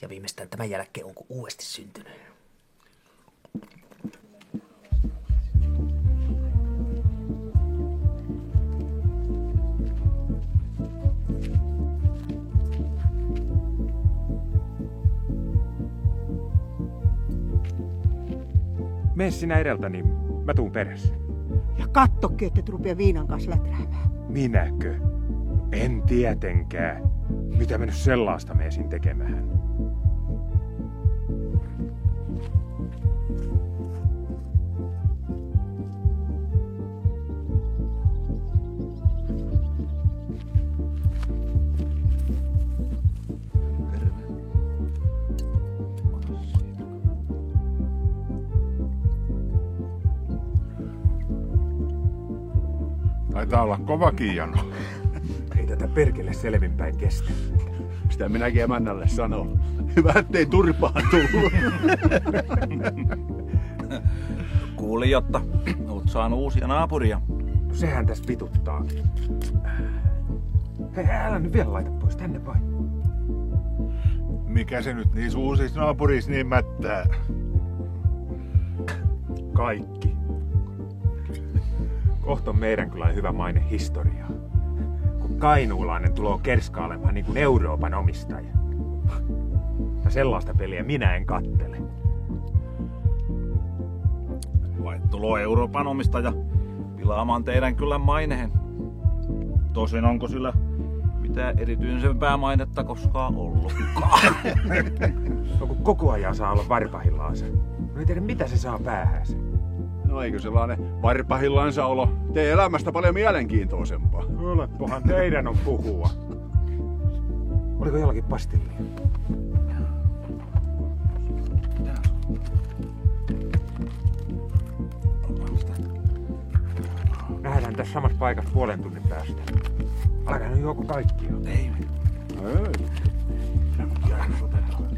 Ja viimeistään tämän jälkeen onko uudesti syntynyt. Mene sinä edeltä, niin mä tuun perässä. Ja kattokin, että et rupea viinan kanssa läträämään. Minäkö? En tietenkään. Mitä mä nyt sellaista meisin tekemään? Taitaa olla kovakin jano. Ei tätä perkele selvinpäin kestä. Sitä minäkin emännälle sanon. Hyvä, ettei turpaan tullut. Kuulin, jotta oot saanut uusia naapuria. No sehän tässä vituttaa. Hei, älä nyt vielä laita pois, tänne vain. Mikä se nyt niissä uusissa naapurissa niin mättää? Kaikki. Kohta on meidän kylän hyvä maine historiaa. Kun kainuulainen tulee kerskailemaan niin kuin Euroopan omistaja. Ja sellaista peliä minä en kattele. Vai tulo Euroopan omistaja pilaamaan teidän kylän maineen? Tosin onko sillä mitään erityisempää mainetta koskaan ollutkaan? No kun koko ajan saa olla varpahillaansa. No ei tiedä mitä se saa päähänsä. No eikö sellainen varpahillansa olo tee elämästä paljon mielenkiintoisempaa? Oleppohan teidän on puhua. Oliko jollakin pastillia? Nähdään tässä samassa paikassa puolen tunnin päästä. Alkaa nyt juoko kaikki jo. Ei. Ei. Ja otetaan.